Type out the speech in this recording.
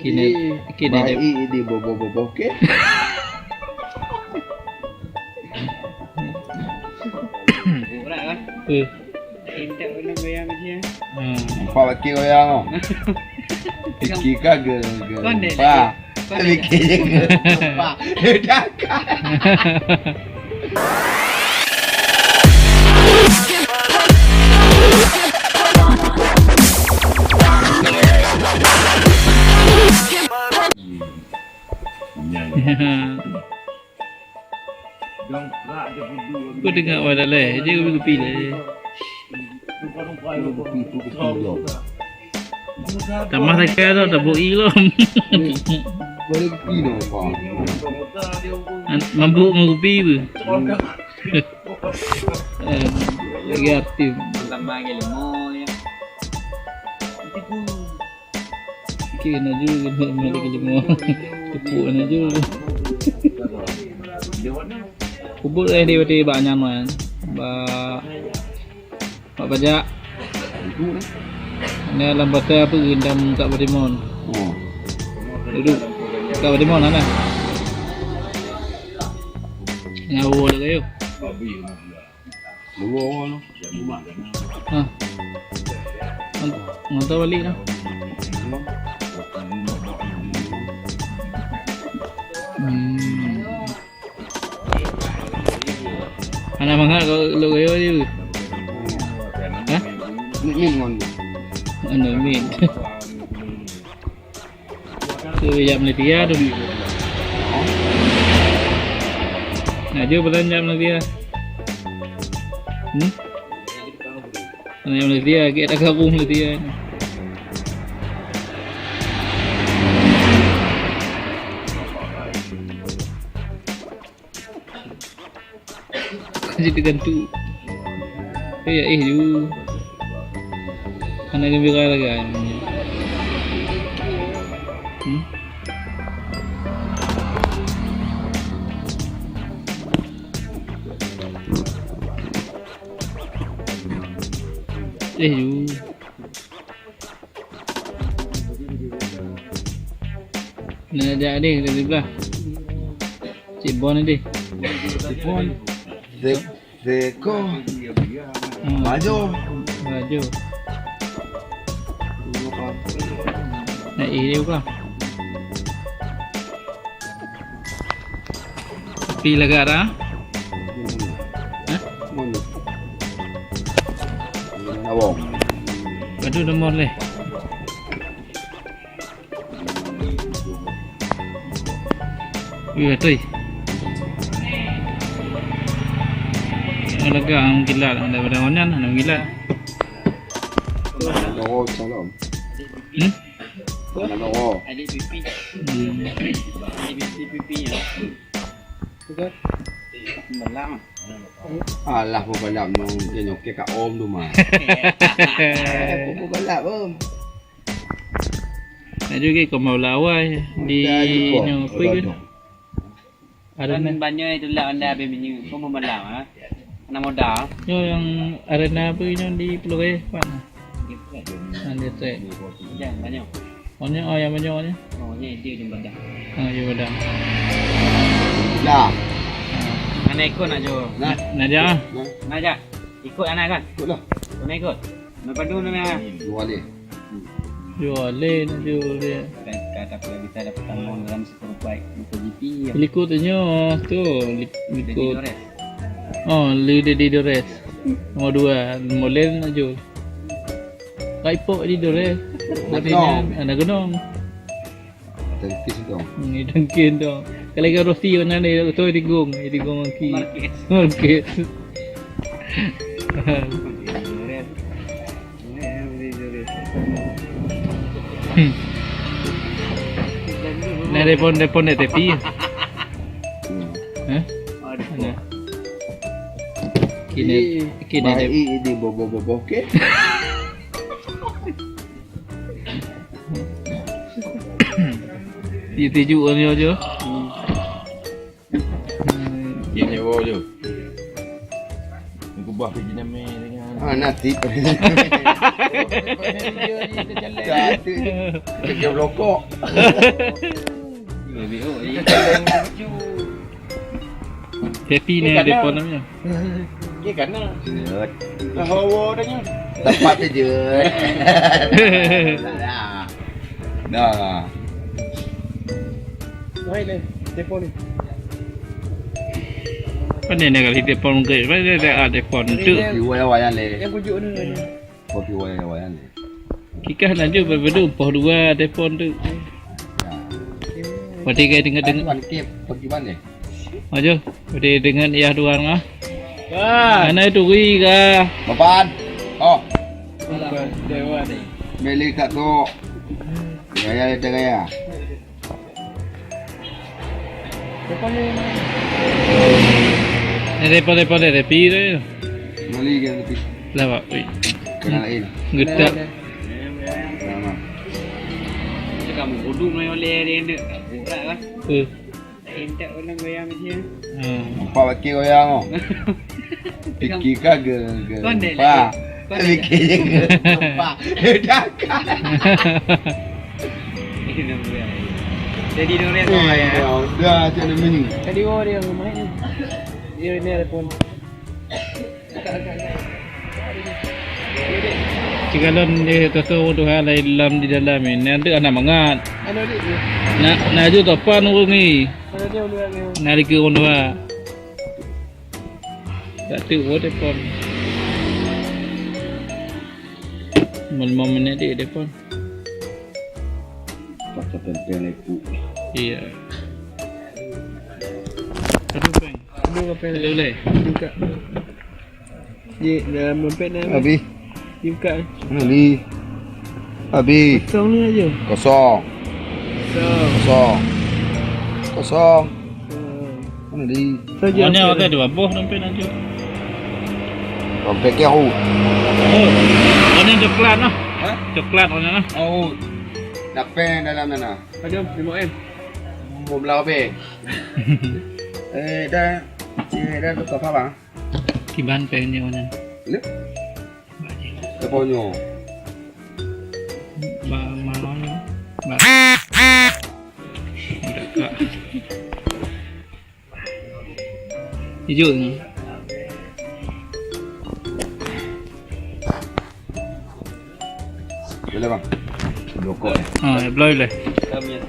Kini baik di bobo ke. Ora kan. Intek kena goyang dia. Apa lagi goyang? Iki kagak. Pak. Iki je. Pak. Dah kan. Kau dengar pada leh, je kau pi leh. Tambah lagi tau, dah boi lo. Boleh pi no pak. Mabuk mau pi bu. Lagi aktif. Tambah lagi lemon ya. Kena juga kena lagi lima. Tepuk na juga. Kubur dia berarti banyak man. Pak bajak. Ni alam bata apa gendam kat Badimon. Oh. Duduk kat Badimon mana? Ngawo dah kayo. Luar ono. Ha. Ngantau balik dah. Anak mangat kau lu kayo dia. Ha? Min mon. Ano min? Tu jam Malaysia tu. Nah, jo belan jam Malaysia. Jam Malaysia, kita gabung Malaysia. Jadi gantu. Ju. Anak gembira lagi kan. Ju. Nak ajak dia dari sebelah. Cik Bon ni. Bon. Deko. Maju. Maju. Nak ini bukan. Pi lagak dah. Ha? Mon. Nawong. Padu nomor leh. Iya, tu. Lega ang gilat daripada onyan ang gilat. Nawo salam. Nawo. Adik pipi. Adik pipi ya. Betul. Malam. Alah pun balap nong dia nyokek kat om tu mah. Pun balap om. Nak juga kau mau lawai di nyokoi ke? Ada banyak itu lah anda bini kau mau malam ah. Anak modal. Yo yang arena apa yang di Pulau Gaya mana? Ada trek. Jangan banyak. Banyak yang banyaknya. Oh ni dia di badan. Ya badan. Lah. Anak ikut nak jo. Nah. Nak jah. Nak ajak. Ikut anak kan? Ikutlah. Kau nak ikut. Nak padu nak. Dua ni. Jual nak jual dia. Kata kita dapat tanggung dalam sepuluh baik MotoGP. Likut tanya tu likut. Oh, Lida di Dores. Nomor 2, Molen aja. Kaipok di Dores. Ada gunung. Tengkis tu. Ni dengkin tu. Kalau kan Rossi kan ada tu di gong aki. Market. Nah, depon de tepi. Hah? Ada. Kini baik di bobo ke. Dia tuju ni aja. Dia nyewa je. Aku bah pergi nama dengan Nanti. Jatuh. Kerja rokok. Happy ni telefon namanya. Iya kan nah. Jut. Hawa dah nya. Tempat tu jut. Dah. Mai le, telefon ni. Pandai nak kali telefon ke? Pandai ada telefon tu. Piwai wayan le. Yang kujuk ni. Piwai wayan le. Kikah lanjut berbeda poh dua telefon tu. Pati kai dengar-dengar. Tuan kip pergi mana? Maju. Pati dengan ayah dua ngah. Ah, Mana tu wi ka? Bapan. Oh, dewa ni. beli tak tu. Gaya ada gaya. Telefon ni. Telefon repi tu. Beli kan lebih Lawak. kena lain. Getak. Nama. Kamu bodoh mai oleh dia ni. Burak lah. Entak orang bayar macam ni. Apa wakil goyang oh? Fikir kah ge. Kondel Pak. lagi. Fikir je ge. Pak. Dah kan. Ini dia. Jadi dia orang kau ya. Dah macam ni. Tadi orang dia yang main. Dia ni telefon. Cikalon dia tu hal dalam di dalam ni. Nanti anak mangat. Ano dia? Nak ju topan urung ni. Ano dia ulang ni? Nari ke orang dua. Tak tu telefon. Mal minit dia telefon. Pasal tempel itu. Iya. Aduh bang. Aduh apa ni? Boleh. Buka. Ye, dalam dompet ni. Abi. Buka. Ni. Abi. Kosong ni aja. Kosong. Kosong. Kosong. Mana di? Saja. Mana ada dua boh dompet nanti. Dompet kau. Oh. Mana coklat lah. Hah? Coklat mana lah. Oh. Dapat dalam mana? Ada 5M. Mau belau be. Dah. Dah tu apa bang? Kiban pengen mana. Lep. Teponyo. Ba mau. Ba. Dekat. Hijau ni. Boleh bang. Lokok. Ah, boleh. Kami yang